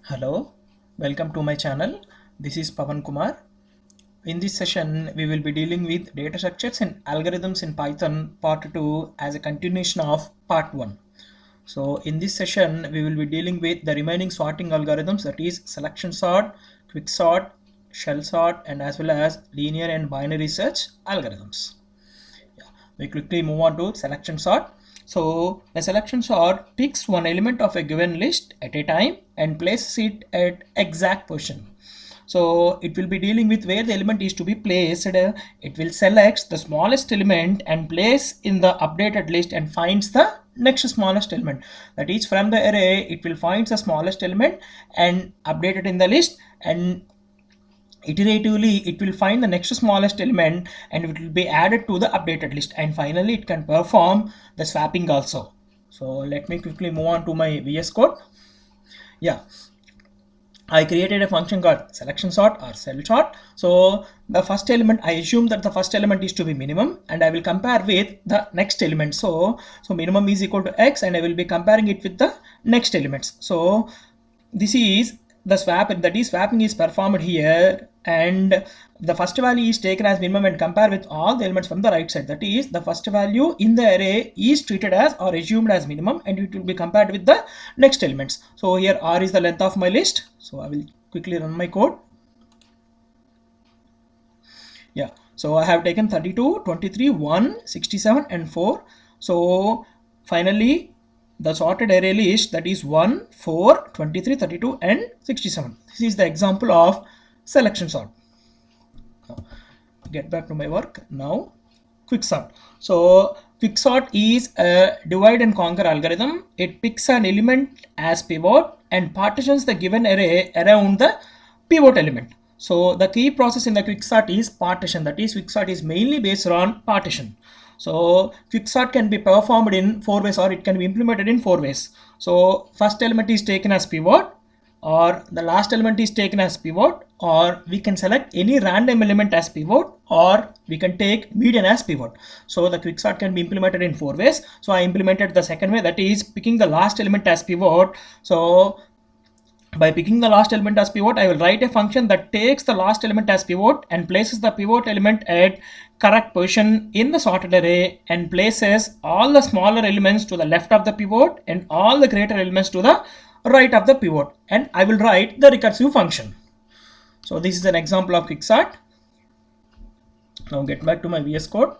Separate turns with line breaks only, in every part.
Hello, welcome to my channel. This is Pavan Kumar. In this session, we will be dealing with data structures and algorithms in Python part 2 as a continuation of part 1. So in this session, we will be dealing with the remaining sorting algorithms, that is selection sort, quick sort, shell sort, and as well as linear and binary search algorithms. We quickly move on to selection sort. So the selection sort picks one element of a given list at a time and places it at exact position. So it will be dealing with where the element is to be placed. It will select the smallest element and place in the updated list and finds the next smallest element. That is, from the array it will find the smallest element and update it in the list, and iteratively it will find the next smallest element and it will be added to the updated list, and finally it can perform the swapping also. So let me quickly move on to my VS Code. Yeah, I created a function called selection sort or cell sort. So the first element, I assume that the first element is to be minimum, and I will compare with the next element. So minimum is equal to x, and I will be comparing it with the next elements. So this is the swap, that is swapping is performed here, and the first value is taken as minimum and compare with all the elements from the right side. That is, the first value in the array is treated as or assumed as minimum, and it will be compared with the next elements. So here r is the length of my list. So I will quickly run my code. Yeah, so I have taken 32, 23, 1, 67 and 4. So finally the sorted array list, that is 1, 4, 23, 32 and 67. This is the example of selection sort. Now, get back to my work. Now quick sort. So quick sort is a divide and conquer algorithm. It picks an element as pivot and partitions the given array around the pivot element. So the key process in the quick sort is partition. That is, quick sort is mainly based on partition. So quick sort can be performed in 4 ways, or it can be implemented in 4 ways. So first element is taken as pivot, or the last element is taken as pivot, or we can select any random element as pivot, or we can take median as pivot. So the quick sort can be implemented in 4 ways. So I implemented the second way, that is picking the last element as pivot. So by picking the last element as pivot, I will write a function that takes the last element as pivot and places the pivot element at correct position in the sorted array and places all the smaller elements to the left of the pivot and all the greater elements to the right of the pivot, and I will write the recursive function. So this is an example of quick sort. Now get back to my VS Code.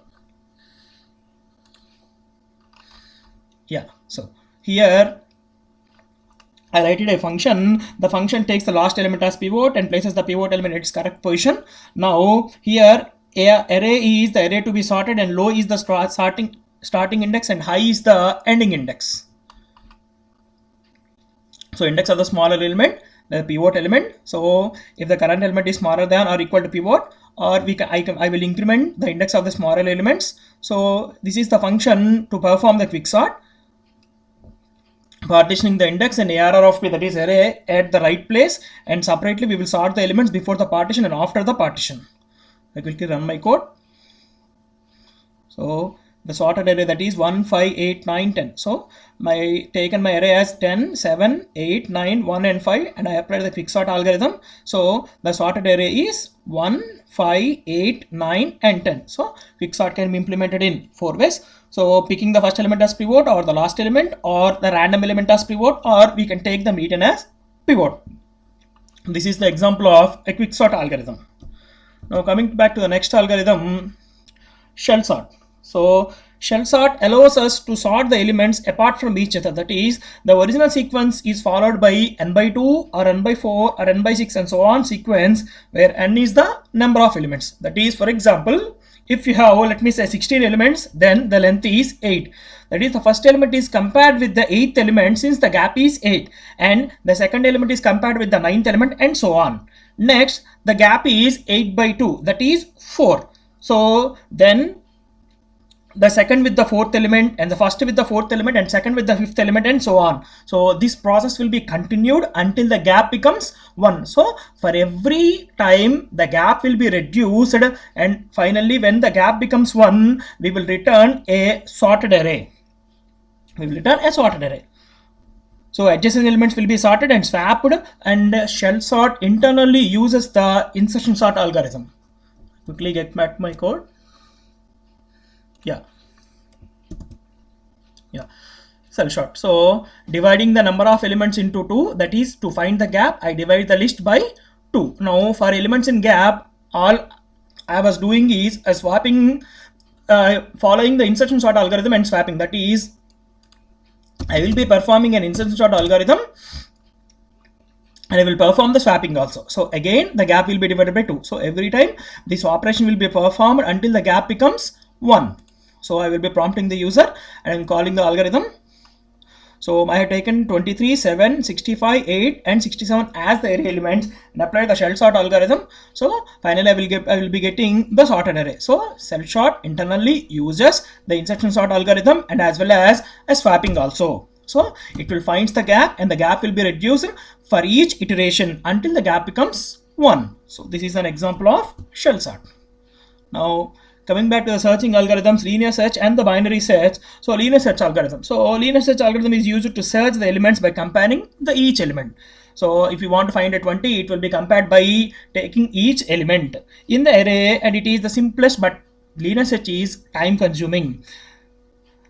Yeah, so here I write a function. The function takes the last element as pivot and places the pivot element at its correct position. Now here array is the array to be sorted, and low is the starting index and high is the ending index. So index of the smaller element, the pivot element. So if the current element is smaller than or equal to pivot, or I will increment the index of the smaller elements. So this is the function to perform the quick sort, partitioning the index and ARR of P, that is array, at the right place, and separately we will sort the elements before the partition and after the partition. I quickly run my code. So the sorted array, that is 1, 5, 8, 9, 10. So taken my array as 10, 7, 8, 9, 1 and 5, and I applied the quick sort algorithm. So the sorted array is 1, 5, 8, 9 and 10. So quick sort can be implemented in 4 ways. So picking the first element as pivot, or the last element, or the random element as pivot, or we can take the median as pivot. This is the example of a quick sort algorithm. Now coming back to the next algorithm, shell sort. So shell sort allows us to sort the elements apart from each other. That is, the original sequence is followed by n by 2 or n by 4 or n by 6 and so on sequence, where n is the number of elements. That is, for example, if you have, let me say, 16 elements, then the length is 8. That is, the first element is compared with the 8th element since the gap is 8, and the second element is compared with the 9th element and so on. Next, the gap is 8 by 2, that is 4. So then the second with the fourth element, and the first with the fourth element, and second with the fifth element, and so on. So this process will be continued until the gap becomes 1. So for every time the gap will be reduced, and finally when the gap becomes 1, we will return a sorted array. So adjacent elements will be sorted and swapped, and shell sort internally uses the insertion sort algorithm. Quickly get back my code. Yeah. Shell sort. So dividing the number of elements into 2, that is to find the gap, I divide the list by 2. Now for elements in gap, all I was doing is swapping, following the insertion sort algorithm and swapping. That is, I will be performing an insertion sort algorithm and I will perform the swapping also. So again the gap will be divided by 2. So every time this operation will be performed until the gap becomes 1. So I will be prompting the user and I am calling the algorithm. So I have taken 23, 7, 65, 8 and 67 as the array elements and applied the shell sort algorithm. So finally I will be getting the sorted array. So shell sort internally uses the insertion sort algorithm and as well as a swapping also. So it will find the gap and the gap will be reduced for each iteration until the gap becomes 1. So this is an example of shell sort. Now coming back to the searching algorithms, linear search and the binary search. So linear search algorithm. So linear search algorithm is used to search the elements by comparing each element. So if you want to find a 20, it will be compared by taking each element in the array, and it is the simplest, but linear search is time consuming.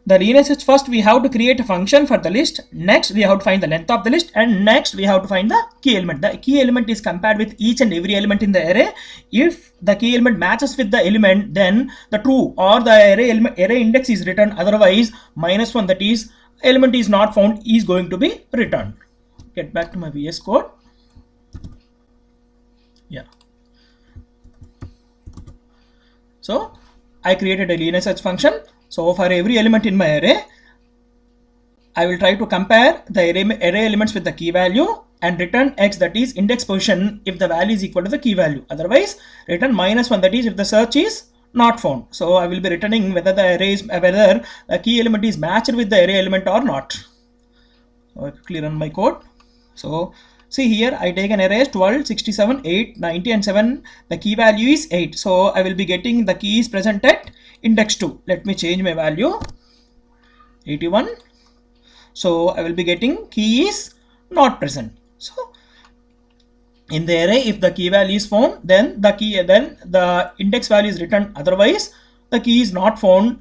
The linear search, first we have to create a function for the list, next we have to find the length of the list, and next we have to find the key element. The key element is compared with each and every element in the array. If the key element matches with the element, then the true or the array index is returned, otherwise -1, that is element is not found, is going to be returned. Get back to my VS Code. Yeah. So I created a linear search function. So for every element in my array, I will try to compare the array elements with the key value and return x, that is index position, if the value is equal to the key value. Otherwise return -1, that is if the search is not found. So I will be returning whether the array is, whether the key element is matched with the array element or not. So I quickly run my code. So see here, I take an array 12, 67, 8, 90 and 7. The key value is 8. So I will be getting the key is present at index 2. Let me change my value, 81. So I will be getting key is not present. So in the array, if the key value is found, then the index value is returned. Otherwise the key is not found,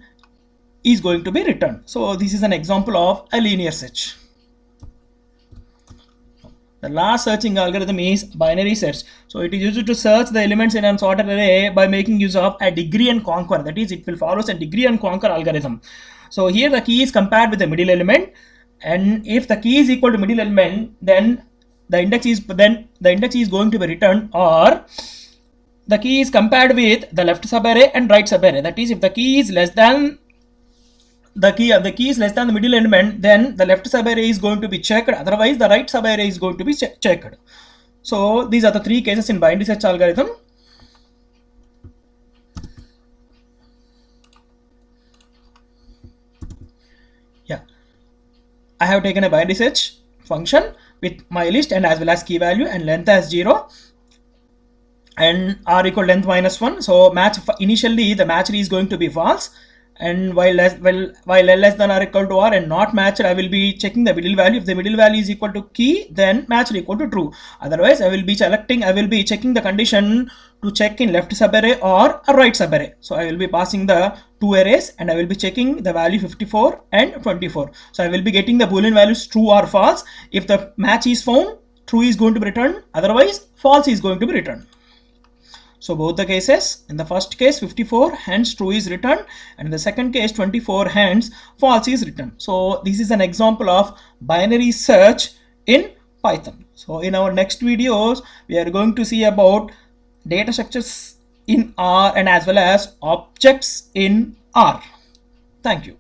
is going to be returned. So this is an example of a linear search. The last searching algorithm is binary search. So it is used to search the elements in an sorted array by making use of a degree and conquer. That is, it will follow a degree and conquer algorithm. So here the key is compared with the middle element, and if the key is equal to middle element, then the index is going to be returned, or the key is compared with the left subarray and right subarray. That is, if the key is less than the key is less than the middle element, then the left subarray is going to be checked, otherwise the right subarray is going to be checked. So these are the 3 cases in binary search algorithm. Yeah, I have taken a binary search function with my list and as well as key value and length as 0 and r equal length -1. So match, initially the match is going to be false, and while L less than or equal to r and not matched, I will be checking the middle value. If the middle value is equal to key, then matched equal to true. Otherwise I will be checking the condition to check in left subarray or a right subarray. So I will be passing the 2 arrays and I will be checking the value 54 and 24. So I will be getting the boolean values true or false. If the match is found, true is going to be returned, otherwise false is going to be returned. So both the cases, in the first case 54 hence true is returned, and in the second case 24 hence false is returned. So this is an example of binary search in Python. So in our next videos we are going to see about data structures in R and as well as objects in R. Thank you.